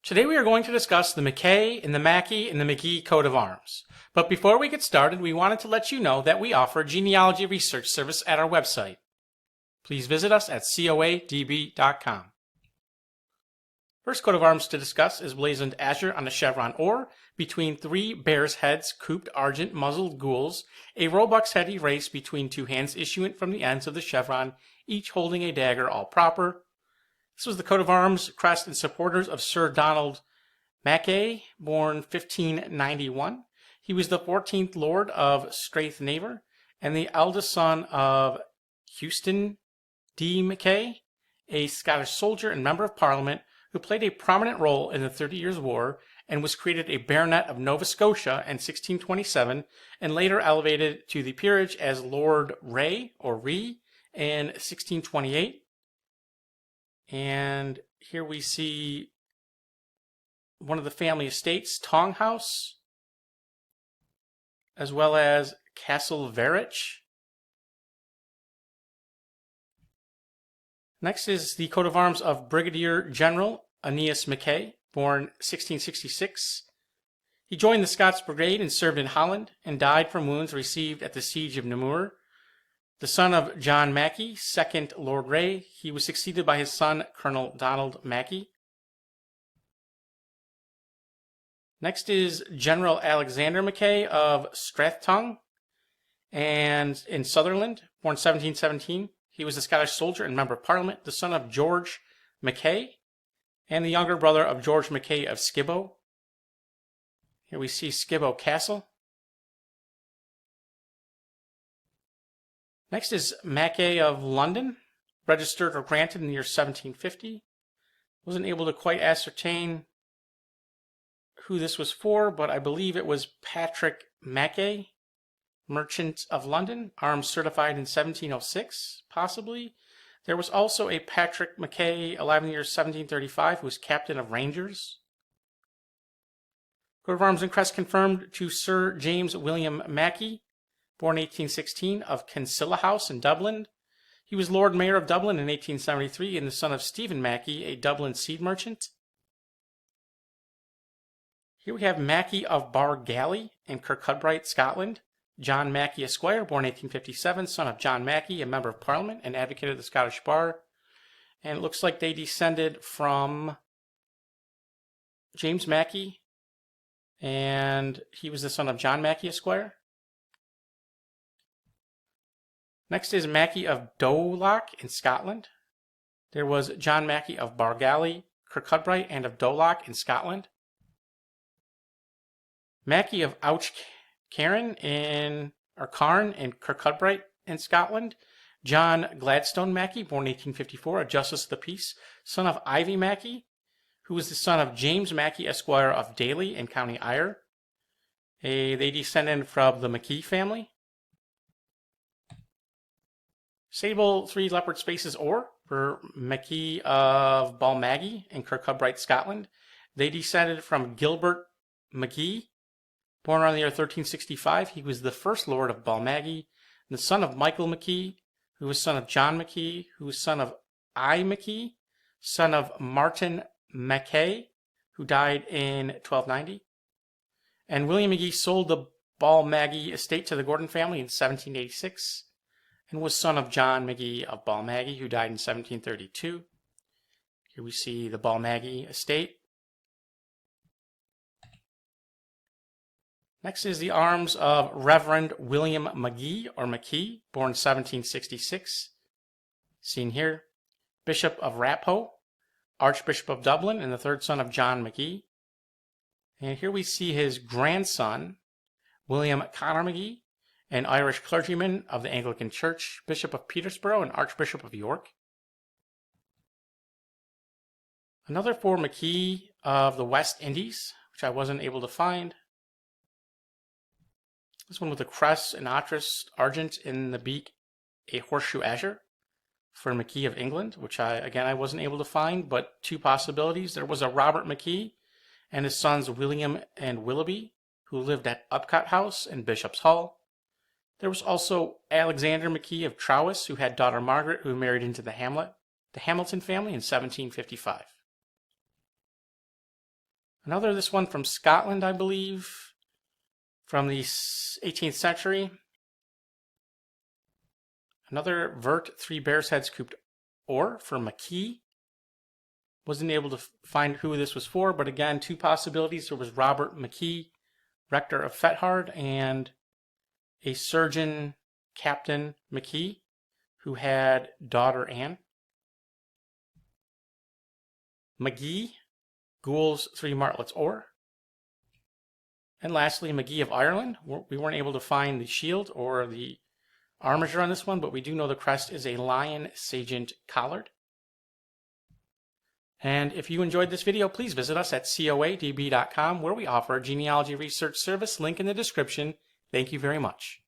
Today we are going to discuss the McKay and the Mackie and the McGhie coat of arms. But before we get started, we wanted to let you know that we offer genealogy research service at our website. Please visit us at coadb.com. First coat of arms to discuss is blazoned Azure on the chevron or between three bears' heads, couped argent muzzled gules, a roebuck's head erased between two hands issuant from the ends of the chevron, each holding a dagger, all proper. This was the coat of arms, crest, and supporters of Sir Donald Mackay, born 1591. He was the 14th Lord of Strahnaver and the eldest son of Huistean du Mackay, a Scottish soldier and member of Parliament who played a prominent role in the 30 Years' War and was created a Baronet of Nova Scotia in 1627 and later elevated to the peerage as Lord Reay or Reay in 1628. And here we see one of the family estates, Tong House, as well as Castle Verich. Next is the coat of arms of Brigadier General Aeneas Mackay, born 1666. He joined the Scots Brigade and served in Holland and died from wounds received at the Siege of Namur. The son of John Mackay, 2nd Lord Reay, he was succeeded by his son, Colonel Donald Mackay. Next is General Alexander Mackay of Strathtongue and in Sutherland, born 1717. He was a Scottish soldier and member of Parliament, the son of George Mackay and the younger brother of George Mackay of Skibbo. Here we see Skibbo Castle. Next is Mackay of London, registered or granted in the year 1750. Wasn't able to quite ascertain who this was for, but I believe it was Patrick Mackay, merchant of London, arms certified in 1706, possibly. There was also a Patrick Mackay, alive in the year 1735, who was captain of Rangers. Coat of arms and crest confirmed to Sir James William Mackie, born 1816, of Kinsella House in Dublin. He was Lord Mayor of Dublin in 1873 and the son of Stephen Mackie, a Dublin seed merchant. Here we have Mackie of Bargally in Kirkcudbright, Scotland. John Mackay Esquire, born 1857, son of John Mackay, a member of Parliament and advocate of the Scottish Bar. And it looks like they descended from James Mackay, and he was the son of John Mackay Esquire. Next is Mackie of Dolock in Scotland. There was John Mackay of Bargally, Kirkcudbright, and of Dolock in Scotland. Mackie of Carn in Kirkcudbright in Scotland. John Gladstone Mackay, born 1854, a Justice of the Peace, son of Ivy Mackay, who was the son of James Mackay Esquire of Daly in County Ayr. They descended from the McKee family. Sable 3 leopard spaces or for McKee of Balmaggie in Kirkcudbright, Scotland. They descended from Gilbert McGhie, born around the year 1365. He was the first Lord of Balmaggie, the son of Michael McKee, who was son of John Mackay, who was son of Mackay, son of Martin Mackay, who died in 1290. And William McGhie sold the Balmaggie estate to the Gordon family in 1786. And was son of John Mackay of Balmaggie, who died in 1732. Here we see the Balmaggie estate. Next is the arms of Reverend William Magee or McKee, born 1766. Seen here. Bishop of Raphoe, Archbishop of Dublin, and the third son of John Mackay. And here we see his grandson, William Connor Magee, an Irish clergyman of the Anglican Church, Bishop of Peterborough, and Archbishop of York. Another for McKee of the West Indies, which I wasn't able to find. This one with the crest and argent in the beak, a horseshoe azure for McKee of England, which I wasn't able to find, but two possibilities. There was a Robert McKee and his sons William and Willoughby, who lived at Upcott House in Bishop's Hall. There was also Alexander McKee of Trowis, who had daughter Margaret, who married into the Hamilton family in 1755. Another, this one from Scotland, I believe, from the 18th century. Another vert, 3 bear's heads couped or for McKee. Wasn't able to find who this was for, but again, 2 possibilities. There was Robert McKee, rector of Fethard, and a surgeon, Captain McKee, who had daughter Anne. Magee, gules, 3 martlets or. And lastly, Magee of Ireland. We weren't able to find the shield or the armature on this one, but we do know the crest is a lion sagent collard. And if you enjoyed this video, please visit us at coadb.com, where we offer a genealogy research service. Link in the description. Thank you very much.